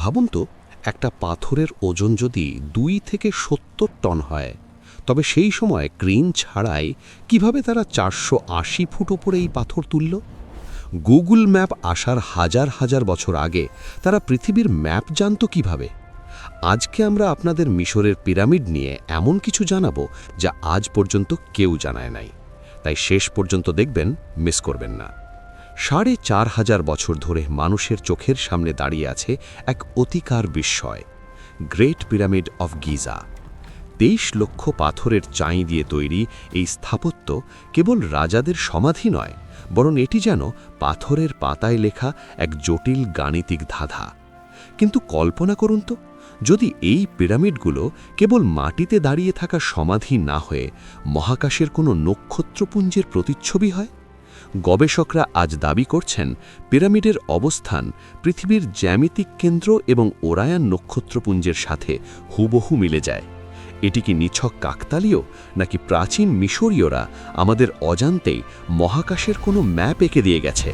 ভাবুন তো, একটা পাথরের ওজন যদি ২ থেকে ৭০ টন হয়, তবে সেই সময় ক্রেন ছাড়াই কিভাবে তারা ৪৮০ ফুট ওপরে এই পাথর তুলল? গুগল ম্যাপ আসার হাজার হাজার বছর আগে তারা পৃথিবীর ম্যাপ জানত কিভাবে? আজকে আমরা আপনাদের মিশরের পিরামিড নিয়ে এমন কিছু জানাবো যা আজ পর্যন্ত কেউ জানায় নাই। তাই শেষ পর্যন্ত দেখবেন, মিস করবেন না। ৪,৫০০ বছর ধরে মানুষের চোখের সামনে দাঁড়িয়ে আছে এক অতিকার বিস্ময়, গ্রেট পিরামিড অফ গিজা। ২৩ লক্ষ পাথরের চাই দিয়ে তৈরি এই স্থাপত্য কেবল রাজাদের সমাধি নয়, বরং এটি যেন পাথরের পাতায় লেখা এক জটিল গাণিতিক ধাঁধা। কিন্তু কল্পনা করুন তো, যদি এই পিরামিডগুলো কেবল মাটিতে দাঁড়িয়ে থাকা সমাধি না হয়ে মহাকাশের কোনো নক্ষত্রপুঞ্জের প্রতিচ্ছবি হয়। গবেষকরা আজ দাবি করছেন পিরামিডের অবস্থান পৃথিবীর জ্যামিতিক কেন্দ্র এবং ওরায়ান নক্ষত্রপুঞ্জের সাথে হুবহু মিলে যায়। এটি কি নিছক কাকতালীয়, নাকি প্রাচীন মিশরীয়রা আমাদের অজান্তেই মহাকাশের কোনো ম্যাপ এঁকে দিয়ে গেছে?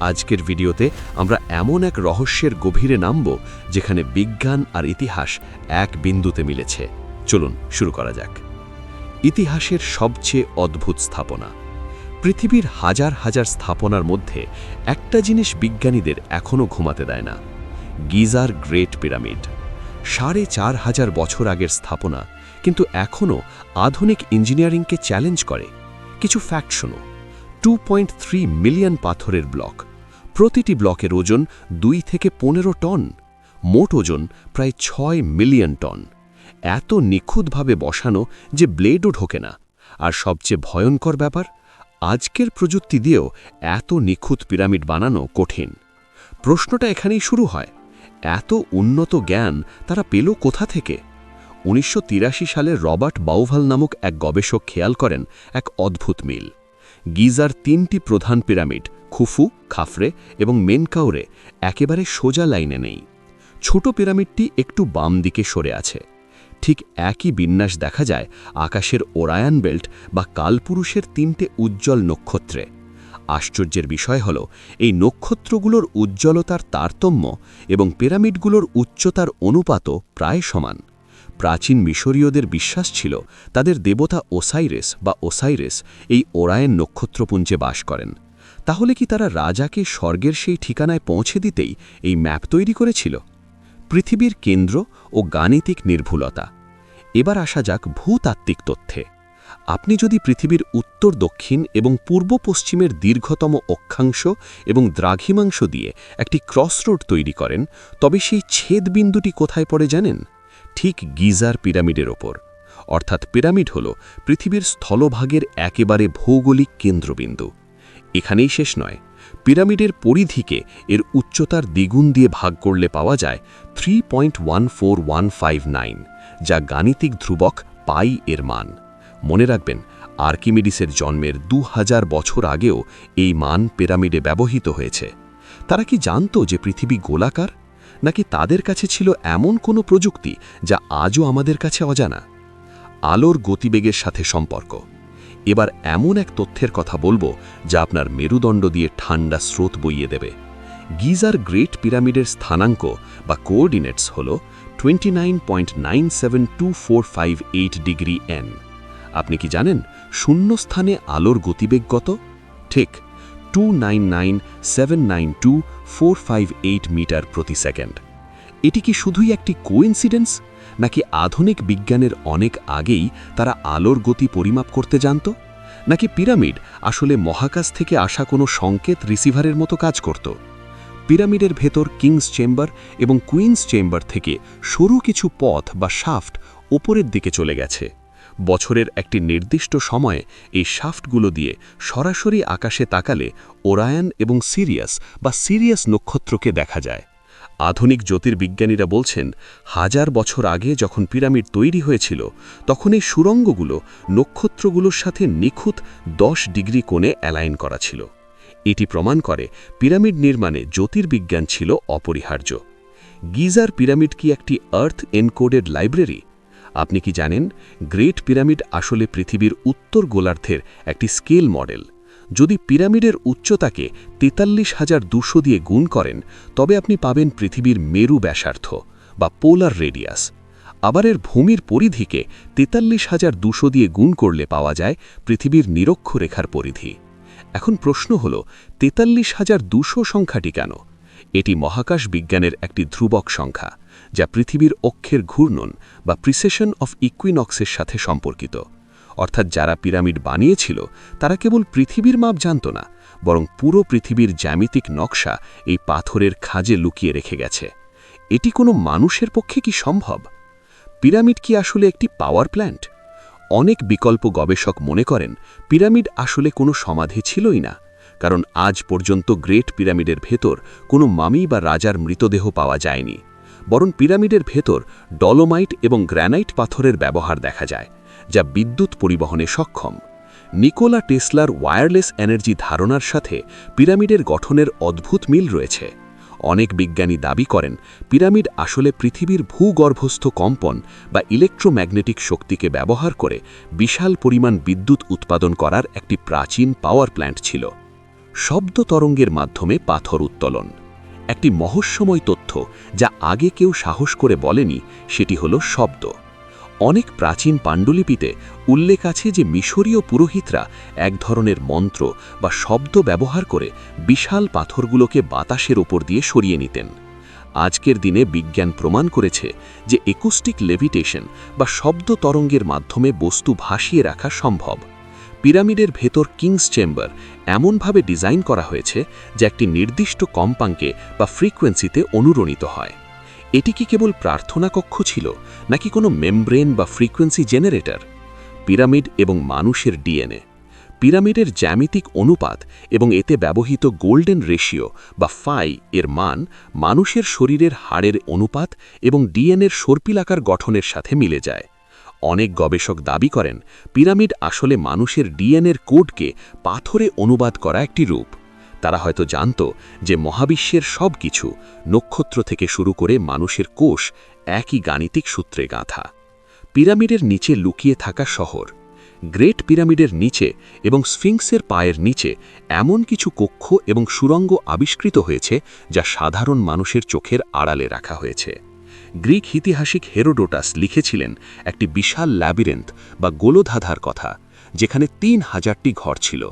আজকের ভিডিওতে আমরা এমন এক রহস্যের গভীরে নামব যেখানে বিজ্ঞান আর ইতিহাস এক বিন্দুতে মিলেছে। চলুন শুরু করা যাক। ইতিহাসের সবচেয়ে অদ্ভুত স্থাপনা। পৃথিবীর হাজার হাজার স্থাপনার মধ্যে একটা জিনিস বিজ্ঞানীদের এখনও ঘুমাতে দেয় না, গিজার গ্রেট পিরামিড। ৪,৫০০ বছর আগের স্থাপনা, কিন্তু এখনও আধুনিক ইঞ্জিনিয়ারিংকে চ্যালেঞ্জ করে। কিছু ফ্যাক্ট শোনো। 2.3 মিলিয়ন পাথরের ব্লক, প্রতিটি ব্লকের ওজন ২ থেকে ১৫ টন, মোট ওজন প্রায় ৬ মিলিয়ন টন। এত নিখুঁতভাবে বসানো যে ব্লেডও ঢোকে না। আর সবচেয়ে ভয়ঙ্কর ব্যাপার, আজকের প্রযুক্তি দিয়েও এত নিখুঁত পিরামিড বানানো কঠিন। প্রশ্নটা এখানেই শুরু হয়, এত উন্নত জ্ঞান তারা পেল কোথা থেকে? ১৯৮৩ সালে রবার্ট বাউভাল নামক এক গবেষক খেয়াল করেন এক অদ্ভুত মিল। গিজার ৩টি প্রধান পিরামিড, খুফু, খাফরে এবং মেনকাউরে, একেবারে সোজা লাইনে নেই। ছোট পিরামিডটি একটু বাম দিকে সরে আছে। ঠিক একই বিন্যাস দেখা যায় আকাশের ওরায়ান বেল্ট বা কালপুরুষের ৩টে উজ্জ্বল নক্ষত্রে। আশ্চর্যের বিষয় হল, এই নক্ষত্রগুলোর উজ্জ্বলতার তারতম্য এবং পিরামিডগুলোর উচ্চতার অনুপাতও প্রায় সমান। প্রাচীন মিশরীয়দের বিশ্বাস ছিল তাদের দেবতা ওসাইরিস এই ওরায়ান নক্ষত্রপুঞ্জে বাস করেন। তাহলে কি তারা রাজাকে স্বর্গের সেই ঠিকানায় পৌঁছে দিতেই এই ম্যাপ তৈরি করেছিল? পৃথিবীর কেন্দ্র ও গাণিতিক নির্ভুলতা। এবার আসা যাক ভূতাত্ত্বিক তথ্যে। আপনি যদি পৃথিবীর উত্তর দক্ষিণ এবং পূর্ব পশ্চিমের দীর্ঘতম অক্ষাংশ এবং দ্রাঘিমাংশ দিয়ে একটি ক্রসরোড তৈরি করেন, তবে সেই ছেদবিন্দুটি কোথায় পড়ে জানেন? ঠিক গিজার পিরামিডের ওপর। অর্থাৎ পিরামিড হল পৃথিবীর স্থলভাগের একেবারে ভৌগোলিক কেন্দ্রবিন্দু। এখানেই শেষ নয়, পিরামিডের পরিধিকে এর উচ্চতার দ্বিগুণ দিয়ে ভাগ করলে পাওয়া যায় 3.14159, যা গাণিতিক ধ্রুবক পাই এর মান। মনে রাখবেন, আর্কিমিডিসের জন্মের ২০০০ বছর আগেও এই মান পিরামিডে ব্যবহৃত হয়েছে। তারা কি জানত যে পৃথিবী গোলাকার, নাকি তাদের কাছে ছিল এমন কোনো প্রযুক্তি যা আজও আমাদের কাছে অজানা? আলোর গতিবেগের সাথে সম্পর্ক। এবার এমন এক তথ্যের কথা বলবো যা আপনার মেরুদণ্ড দিয়ে ঠান্ডা স্রোত বইয়ে দেবে। গিজার গ্রেট পিরামিডের স্থানাঙ্ক বা কোঅর্ডিনেটস হল 29.972458 ডিগ্রি এন। আপনি কি জানেন শূন্যস্থানে আলোর গতিবেগ কত? ঠিক 299,792,458 মিটার প্রতি সেকেন্ড। এটি কি শুধুই একটি কোইন্সিডেন্স, নাকি আধুনিক বিজ্ঞানের অনেক আগেই তারা আলোর গতি পরিমাপ করতে জানত? নাকি পিরামিড আসলে মহাকাশ থেকে আসা কোনো সংকেত রিসিভারের মতো কাজ করত? পিরামিডের ভেতর কিংস চেম্বার এবং কুইন্স চেম্বার থেকে সরু কিছু পথ বা শাফট ওপরের দিকে চলে গেছে। বছরের একটি নির্দিষ্ট সময়ে এই শাফটগুলো দিয়ে সরাসরি আকাশে তাকালে ওরায়ান এবং সিরিয়াস নক্ষত্রকে দেখা যায়। আধুনিক জ্যোতির্বিজ্ঞানীরা বলছেন, হাজার বছর আগে যখন পিরামিড তৈরি হয়েছিল, তখন এই সুড়ঙ্গগুলো নক্ষত্রগুলোর সাথে নিখুঁত ১০ ডিগ্রি কোণে অ্যালাইন করা ছিল। এটি প্রমাণ করে পিরামিড নির্মাণে জ্যোতির্বিজ্ঞান ছিল অপরিহার্য। গিজার পিরামিড কি একটি আর্থ এনকোডেড লাইব্রেরি? আপনি কি জানেন গ্রেট পিরামিড আসলে পৃথিবীর উত্তর গোলার্ধের একটি স্কেল মডেল? যদি পিরামিডের উচ্চতাকে ৪৩,২০০ দিয়ে গুণ করেন তবে আপনি পাবেন পৃথিবীর মেরু ব্যাসার্ধ বা পোলার রেডিয়াস। আবার এর ভূমির পরিধিকে ৪৩,২০০ দিয়ে গুণ করলে পাওয়া যায় পৃথিবীর নিরক্ষরেখার পরিধি। এখন প্রশ্ন হল ৪৩,২০০ সংখ্যাটি কেন? এটি মহাকাশ বিজ্ঞানের একটি ধ্রুবক সংখ্যা, যা পৃথিবীর অক্ষের ঘূর্ণন বা প্রিসেশন অফ ইকুইনক্সের সাথে সম্পর্কিত। অর্থাৎ যারা পিরামিড বানিয়েছিল তারা কেবল পৃথিবীর মাপ জানত না, বরং পুরো পৃথিবীর জ্যামিতিক নকশা এই পাথরের খাঁজে লুকিয়ে রেখে গেছে। এটি কোনো মানুষের পক্ষে কি সম্ভব? পিরামিড কি আসলে একটি পাওয়ার প্ল্যান্ট? অনেক বিকল্প গবেষক মনে করেন পিরামিড আসলে কোনো সমাধি ছিলই না, কারণ আজ পর্যন্ত গ্রেট পিরামিডের ভেতর কোনো মামি বা রাজার মৃতদেহ পাওয়া যায়নি, বরং পিরামিডের ভেতর ডলোমাইট এবং গ্র্যানাইট পাথরের ব্যবহার দেখা যায়, যা বিদ্যুৎ পরিবহনে সক্ষম। নিকোলা টেসলার ওয়্যারলেস এনার্জি ধারণার সাথে পিরামিডের গঠনের অদ্ভুত মিল রয়েছে। অনেক বিজ্ঞানী দাবি করেন পিরামিড আসলে পৃথিবীর ভূগর্ভস্থ কম্পন বা ইলেকট্রোম্যাগনেটিক শক্তিকে ব্যবহার করে বিশাল পরিমাণ বিদ্যুৎ উৎপাদন করার একটি প্রাচীন পাওয়ার প্ল্যান্ট ছিল। শব্দ তরঙ্গের মাধ্যমে পাথর উত্তোলন একটি মহস্যময় তথ্য, যা আগে কেউ সাহস করে বলেনি, সেটি হলো শব্দ। অনেক প্রাচীন পাণ্ডুলিপিতে উল্লেখ আছে যে মিশরীয় পুরোহিতরা এক ধরনের মন্ত্র বা শব্দ ব্যবহার করে বিশাল পাথরগুলোকে বাতাসের ওপর দিয়ে সরিয়ে নিতেন। আজকের দিনে বিজ্ঞান প্রমাণ করেছে যে অ্যাকুস্টিক লেভিটেশন বা শব্দ তরঙ্গের মাধ্যমে বস্তু ভাসিয়ে রাখা সম্ভব। পিরামিডের ভেতর কিংস চেম্বার এমনভাবে ডিজাইন করা হয়েছে যা একটি নির্দিষ্ট কম্পাঙ্কে বা ফ্রিকোয়েন্সিতে অনুরণিত হয়। এটি কি কেবল প্রার্থনা কক্ষ ছিল, নাকি কোনো মেমব্রেন বা ফ্রিকোয়েন্সি জেনারেটর? পিরামিড এবং মানুষের ডিএনএ। পিরামিডের জ্যামিতিক অনুপাত এবং এতে ব্যবহৃত গোল্ডেন রেশিও বা ফাই এর মান মানুষের শরীরের হাড়ের অনুপাত এবং ডিএনএর সর্পিলাকার গঠনের সাথে মিলে যায়। অনেক গবেষক দাবি করেন পিরামিড আসলে মানুষের ডিএনএর কোডকে পাথরে অনুবাদ করা একটি রূপ। তারা হয়তো জানত যে মহাবিশ্বের সব কিছু, নক্ষত্র থেকে শুরু করে মানুষের কোষ, একই গাণিতিক সূত্রে গাঁথা। পিরামিডের নিচে লুকিয়ে থাকা শহর। গ্রেট পিরামিডের নিচে এবং স্ফিংসের পায়ের নিচে এমন কিছু কক্ষ এবং সুড়ঙ্গ আবিষ্কৃত হয়েছে যা সাধারণ মানুষের চোখের আড়ালে রাখা হয়েছে। গ্রিক ঐতিহাসিক হেরোডোটাস লিখেছিলেন একটি বিশাল ল্যাবিরেন্থ বা গোলধাঁধার কথা, যেখানে ৩,০০০টি ঘর ছিল।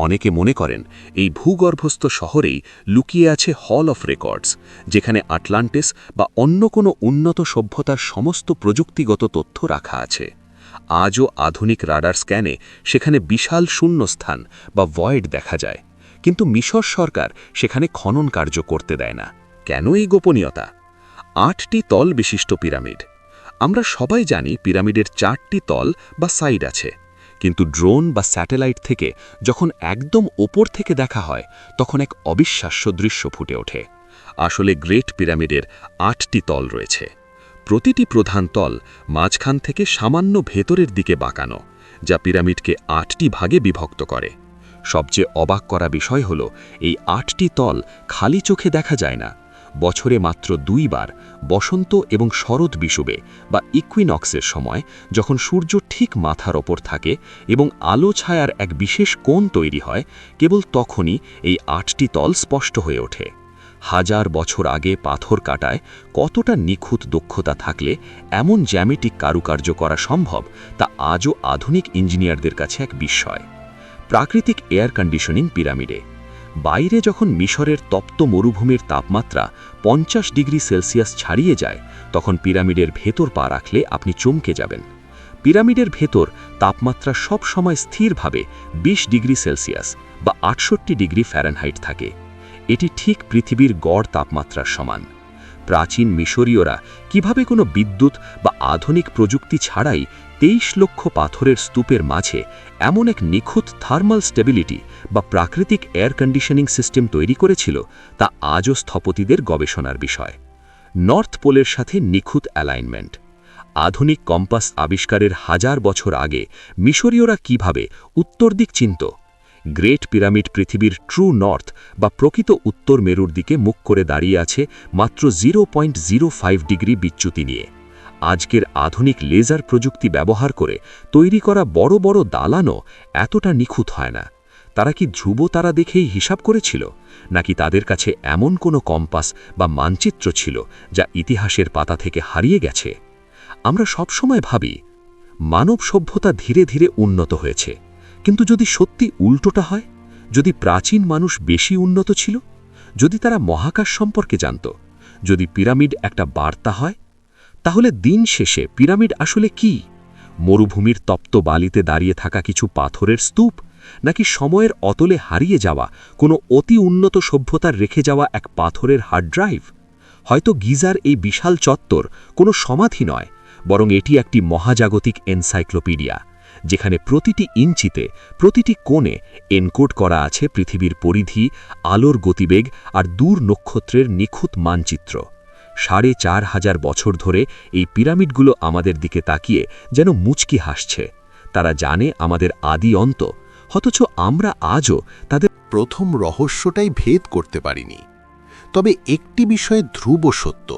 অনেকে মনে করেন এই ভূগর্ভস্থ শহরেই লুকিয়ে আছে হল অফ রেকর্ডস, যেখানে আটলান্টিস বা অন্য কোনো উন্নত সভ্যতার সমস্ত প্রযুক্তিগত তথ্য রাখা আছে। আজও আধুনিক রাডার স্ক্যানে সেখানে বিশাল শূন্যস্থান বা ভয়েড দেখা যায়, কিন্তু মিশর সরকার সেখানে খনন কার্য করতে দেয় না। কেন এই গোপনীয়তা? ৮টি তল বিশিষ্ট পিরামিড। আমরা সবাই জানি পিরামিডের 4টি তল বা সাইড আছে, কিন্তু ড্রোন বা স্যাটেলাইট থেকে যখন একদম ওপর থেকে দেখা হয় তখন এক অবিশ্বাস্য দৃশ্য ফুটে ওঠে। আসলে গ্রেট পিরামিডের 8টি তল রয়েছে। প্রতিটি প্রধান তল মাঝখান থেকে সামান্য ভেতরের দিকে বাঁকানো, যা পিরামিডকে 8টি ভাগে বিভক্ত করে। সবচেয়ে অবাক করা বিষয় হল এই 8টি তল খালি চোখে দেখা যায় না। বছরে মাত্র 2 বার, বসন্ত এবং শরৎ বিষুবে বা ইকুইনক্সের সময়, যখন সূর্য ঠিক মাথার ওপর থাকে এবং আলো ছায়ার এক বিশেষ কোণ তৈরি হয়, কেবল তখনই এই 8টি তল স্পষ্ট হয়ে ওঠে। হাজার বছর আগে পাথর কাটায় কতটা নিখুঁত দক্ষতা থাকলে এমন জ্যামিতিক কারুকার্য করা সম্ভব, তা আজও আধুনিক ইঞ্জিনিয়ারদের কাছে এক বিস্ময়। প্রাকৃতিক এয়ার কন্ডিশনিং পিরামিডে। বাইরে যখন মিশরের তপ্ত মরুভূমির তাপমাত্রা 50 ডিগ্রি সেলসিয়াস ছাড়িয়ে যায়, তখন পিরামিডের ভেতর পা রাখলে আপনি চমকে যাবেন। পিরামিডের ভেতর তাপমাত্রা সব সময় স্থিরভাবে 20 ডিগ্রি সেলসিয়াস বা 68 ডিগ্রি ফ্যারেনহাইট থাকে। এটি ঠিক পৃথিবীর গড় তাপমাত্রার সমান। প্রাচীন মিশরীয়রা কিভাবে কোনো বিদ্যুৎ বা আধুনিক প্রযুক্তি ছাড়াই 23 লক্ষ পাথরের স্তূপের মাঝে এমন এক নিখুঁত থার্মাল স্টেবিলিটি বা প্রাকৃতিক এয়ার কন্ডিশনিং সিস্টেম তৈরি করেছিল, তা আজও স্থপতিদের গবেষণার বিষয়। নর্থ পোলের সাথে নিখুঁত অ্যালাইনমেন্ট। আধুনিক কম্পাস আবিষ্কারের হাজার বছর আগে মিশরীয়রা কিভাবে উত্তর দিক চিনত? গ্রেট পিরামিড পৃথিবীর ট্রু নর্থ বা প্রকৃত উত্তর মেরুর দিকে মুখ করে দাঁড়িয়ে আছে, মাত্র 0.05 ডিগ্রি বিচ্যুতি নিয়ে। আজকের আধুনিক লেজার প্রযুক্তি ব্যবহার করে তৈরি করা বড় বড় দালানও এতটা নিখুঁত হয় না। তারা কি ধ্রুব তারা দেখেই হিসাব করেছিল, নাকি তাদের কাছে এমন কোনো কম্পাস বা মানচিত্র ছিল যা ইতিহাসের পাতা থেকে হারিয়ে গেছে? আমরা সবসময় ভাবি মানব সভ্যতা ধীরে ধীরে উন্নত হয়েছে, কিন্তু যদি সত্যি উল্টোটা হয়, যদি প্রাচীন মানুষ বেশি উন্নত ছিল, যদি তারা মহাকাশ সম্পর্কে জানত, যদি পিরামিড একটা বার্তা হয়, তাহলে দিন শেষে পিরামিড আসলে কি? মরুভূমির তপ্ত বালিতে দাঁড়িয়ে থাকা কিছু পাথরের স্তূপ, নাকি সময়ের অতলে হারিয়ে যাওয়া কোনো অতি উন্নত সভ্যতার রেখে যাওয়া এক পাথরের হার্ড ড্রাইভ? হয়তো গিজার এই বিশাল চত্বর কোনো সমাধি নয়, বরং এটি একটি মহাজাগতিক এনসাইক্লোপিডিয়া, যেখানে প্রতিটি ইঞ্চিতে, প্রতিটি কোণে এনকোড করা আছে পৃথিবীর পরিধি, আলোর গতিবেগ আর দূর নক্ষত্রের নিখুঁত মানচিত্র। ৪,৫০০ বছর ধরে এই পিরামিডগুলো আমাদের দিকে তাকিয়ে যেন মুচকি হাসছে। তারা জানে আমাদের আদি অন্ত, অথচ আমরা আজও তাদের প্রথম রহস্যটাই ভেদ করতে পারিনি। তবে একটি বিষয়ে ধ্রুব সত্য,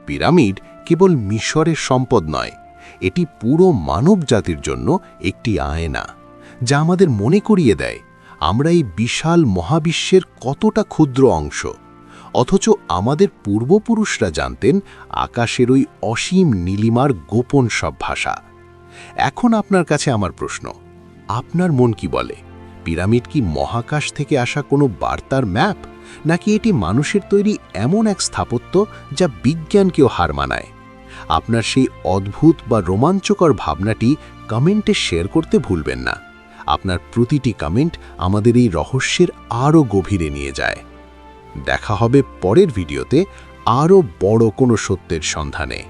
পিরামিড কেবল মিশরের সম্পদ নয়, এটি পুরো মানব জাতির জন্য একটি আয়না, যা আমাদের মনে করিয়ে দেয় আমরা এই বিশাল মহাবিশ্বের কতটা ক্ষুদ্র অংশ। অথচ আমাদের পূর্বপুরুষরা জানতেন আকাশের ওই অসীম নীলিমার গোপন সব ভাষা। এখন আপনার কাছে আমার প্রশ্ন, আপনার মন কি বলে? পিরামিড কি মহাকাশ থেকে আসা কোনো বার্তার ম্যাপ, নাকি এটি মানুষের তৈরি এমন এক স্থাপত্য যা বিজ্ঞানকেও হার মানায়? আপনার সেই অদ্ভুত বা রোমাঞ্চকর ভাবনাটি কমেন্টে শেয়ার করতে ভুলবেন না। আপনার প্রতিটি কমেন্ট আমাদের এই রহস্যের আরও গভীরে নিয়ে যায়। দেখা হবে পরের ভিডিওতে আরও বড় কোনো সত্যের সন্ধানে।